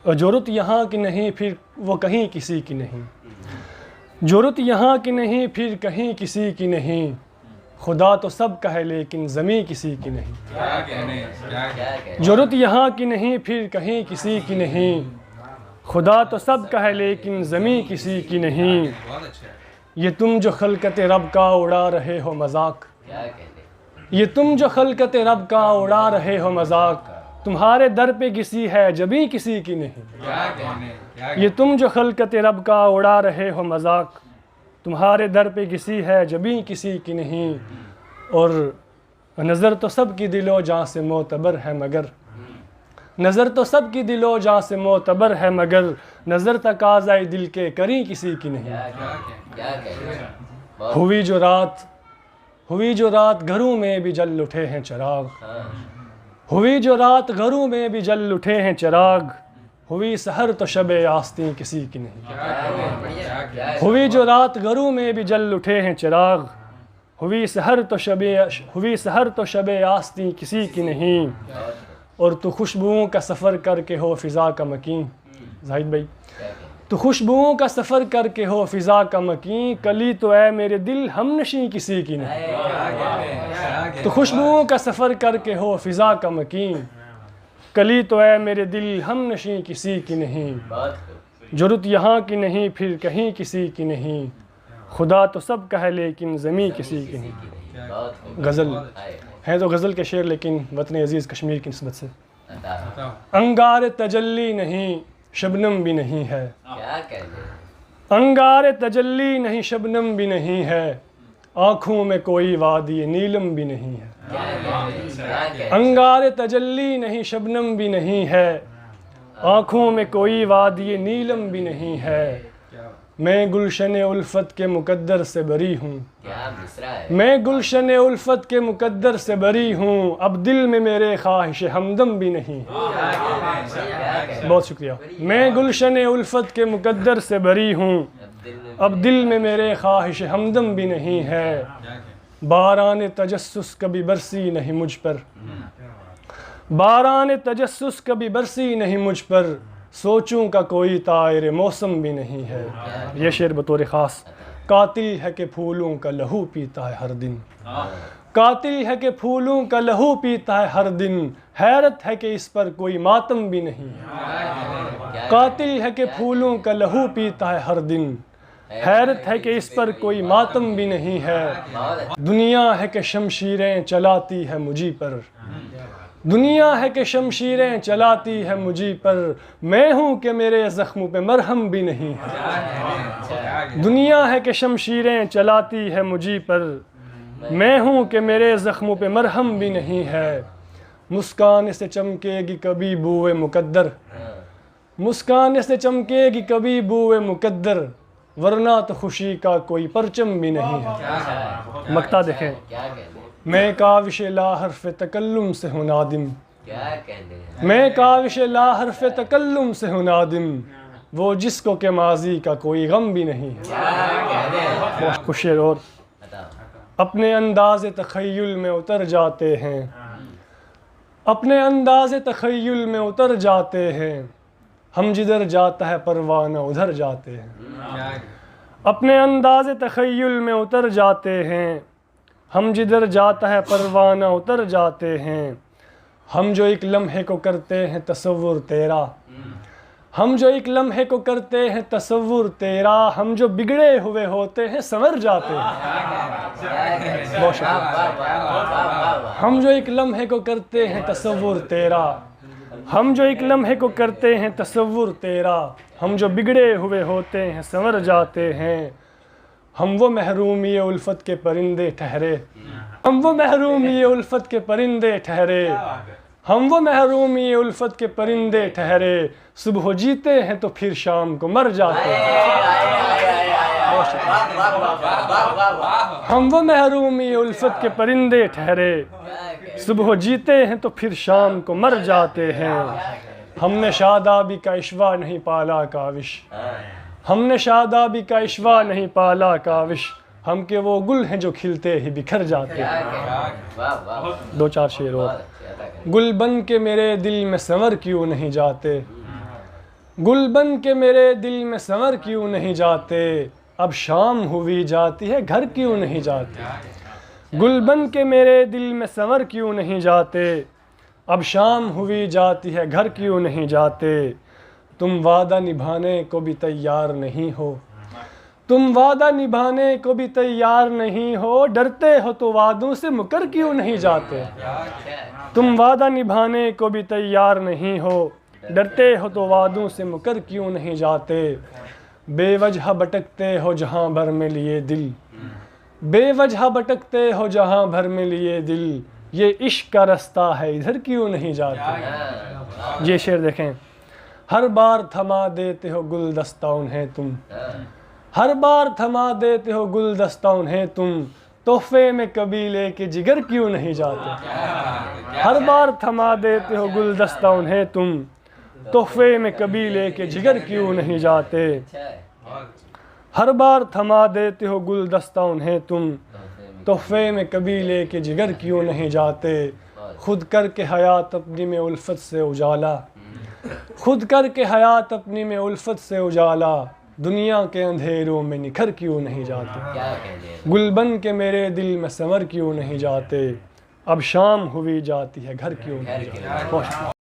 جو رت یہاں کی نہیں پھر وہ کہیں کسی کی نہیں، جو رت یہاں کی نہیں پھر کہیں کسی کی نہیں، خدا تو سب کا ہے لیکن زمیں کسی کی نہیں۔ جو رت یہاں کی نہیں پھر کہیں کسی کی نہیں، خدا تو سب کا ہے لیکن زمیں کسی کی نہیں۔ یہ تم جو خلقت رب کا اڑا رہے ہو مذاق، یہ تم جو خلقت رب کا اڑا رہے ہو مذاق، تمہارے در پہ کسی ہے جبیں کسی کی نہیں۔ یہ تم جو خلقت رب کا اڑا رہے ہو مذاق، تمہارے در پہ کسی ہے جبیں کسی کی نہیں۔ اور نظر تو سب کی دل و جاں سے معتبر ہے مگر، نظر تو سب کی دل و جاں سے معتبر ہے مگر، نظر تقاضۂ دل کے کریں کسی کی نہیں۔ ہوئی جو رات گھروں میں بھی جل اٹھے ہیں چراغ، ہوئی جو رات گھروں میں بھی جل اٹھے ہیں چراغ، ہوئی سحر تو شب آستیں کسی کی نہیں۔ ہوئی جو رات گھروں میں بھی جل اٹھے ہیں چراغ، ہوئی سحر تو شب آستیں کسی کی نہیں۔ اور تو خوشبوؤں کا سفر کر کے ہو فضا کا مکین، زاہد بھائی تو خوشبوؤں کا سفر کر کے ہو فضا کا مکین، کلی تو اے میرے دل ہم نشیں کسی کی نہیں۔ تو خوشبوؤں کا سفر کر کے ہو فضا کا مکین، کلی تو اے میرے دل ہم نشیں کسی کی نہیں۔ جو رت یہاں کی نہیں پھر کہیں کسی کی نہیں، خدا تو سب کا ہے لیکن زمیں کسی کی نہیں۔ غزل ہے تو غزل کے شعر لیکن وطن عزیز کشمیر کی نسبت سے۔ انگار تجلی نہیں شبنم بھی نہیں ہے، انگار تجلی نہیں شبنم بھی نہیں ہے، آنکھوں میں کوئی وادی نیلم بھی نہیں ہے۔ انگار تجلی نہیں شبنم بھی نہیں ہے، آنکھوں میں کوئی وادی نیلم بھی نہیں ہے۔ میں گلشن الفت کے مقدر سے بری ہوں، میں گلشن الفت کے مقدر سے بری ہوں، اب دل میں میرے خواہش ہمدم بھی نہیں ہے۔ بہت شکریہ۔ میں گلشن الفت کے مقدر سے بری ہوں، اب دل میں میرے خواہش ہمدم بھی نہیں ہے۔ باران تجسس کبھی برسی نہیں مجھ پر، باران تجسس کبھی برسی نہیں مجھ پر، سوچوں کا کوئی طائر موسم بھی نہیں ہے۔ یہ شعر بطور خاص۔ قاتل ہے کہ پھولوں کا لہو پیتا ہے ہر دن، قاتل ہے کہ پھولوں کا لہو پیتا ہے ہر دن، حیرت ہے کہ اس پر کوئی ماتم بھی نہیں ہے۔ قاتل ہے کہ پھولوں کا لہو پیتا ہے ہر دن، حیرت ہے کہ اس پر کوئی ماتم بھی نہیں ہے۔ دنیا ہے کہ شمشیریں چلاتی ہے مجھی پر، دنیا ہے کہ شمشیریں چلاتی ہے مجھی پر، میں ہوں کہ میرے زخموں پہ مرہم بھی نہیں ہے۔ دنیا ہے کہ شمشیریں چلاتی ہے مجھی پر، میں ہوں کہ میرے زخموں پہ مرہم بھی نہیں ہے۔ مسکان سے چمکے گی کبھی بوئے مقدر، مسکان سے چمکے گی کبھی بوئے مقدر، ورنہ تو خوشی کا کوئی پرچم بھی نہیں ہے۔ مقطع دیکھیں۔ میں کاوش لا حرف تکلم سے ہوں نادم، میں کاوش لا حرف تکلم سے ہوں نادم، وہ جس کو کہ ماضی کا کوئی غم بھی نہیں ہے۔ کچھ شعر اور۔ اپنے انداز تخیل میں اتر جاتے ہیں، اپنے انداز تخیل میں اتر جاتے ہیں، ہم جدھر جاتا ہے پروانہ ادھر جاتے ہیں۔ اپنے انداز تخیل میں اتر جاتے ہیں، ہم جدھر جاتا ہے پروانہ اتر جاتے ہیں، ہم جو ایک لمحے کو کرتے ہیں تصور تیرا، ہم جو ایک لمحے کو کرتے ہیں تصور تیرا، ہم جو بگڑے ہوئے ہوتے ہیں سنور جاتے ہیں۔ بہت شکریہ۔ ہم جو ایک لمحے کو کرتے ہیں تصور تیرا، ہم جو ایک لمحے کو کرتے ہیں تصور تیرا، ہم جو بگڑے ہوئے ہوتے ہیں سنور جاتے ہیں۔ ہم وہ محرومی الفت کے پرندے ٹھہرے، ہم وہ محرومی الفت کے پرندے ٹھہرے، ہم وہ محرومی الفت کے پرندے ٹھہرے، صبح جیتے ہیں تو پھر شام کو مر جاتے ہیں۔ ہم وہ محرومی الفت کے پرندے ٹھہرے، صبح جیتے ہیں تو پھر شام کو مر جاتے ہیں۔ ہم نے شادابی کا عشوہ نہیں پالا کاوش، ہم نے شادابی کا عشوہ نہیں پالا کاوش، ہم کے وہ گل ہیں جو کھلتے ہی بکھر جاتے ہیں۔ دو چار شعر اور۔ گل بن کے میرے دل میں سنور کیوں نہیں جاتے، گل بن کے میرے دل میں سنور کیوں نہیں جاتے، اب شام ہوئی جاتی ہے گھر کیوں نہیں جاتے، گل بن کے میرے دل میں سنور کیوں نہیں جاتے، اب شام ہوئی جاتی ہے گھر کیوں نہیں جاتے، تم وعدہ نبھانے کو بھی تیار نہیں ہو، تم وعدہ نبھانے کو بھی تیار نہیں ہو، ڈرتے ہو تو وعدوں سے مکر کیوں نہیں جاتے، تم وعدہ نبھانے کو بھی تیار نہیں ہو، ڈرتے ہو تو وعدوں سے مکر کیوں نہیں جاتے، بے وجہ بھٹکتے ہو جہاں بھر میں لیے دل، بے وجہ بھٹکتے ہو جہاں بھر میں لیے دل، یہ عشق کا رستہ ہے ادھر کیوں نہیں جاتے۔ یہ شعر دیکھیں، ہر بار تھما دیتے ہو گلدستہ انہیں تم، ہر بار تھما دیتے ہو گلدستہ انہیں تم، تحفے میں کبھی لے کے جگر کیوں نہیں جاتے، ہر بار تھما دیتے ہو گلدستہ انہیں تم، تحفے میں کبھی لے کے جگر کیوں نہیں جاتے، ہر بار تھما دیتے ہو گلدستہ انہیں تم، تحفے میں کبھی لے کے جگر کیوں نہیں جاتے، خود کر کے حیات اپنی میں الفت سے اجالا، خود کر کے حیات اپنی میں الفت سے اجالا، دنیا کے اندھیروں میں نکھر کیوں نہیں جاتے، گل بن کے میرے دل میں سنور کیوں نہیں جاتے، اب شام ہوئی جاتی ہے گھر کیوں نہیں جاتے۔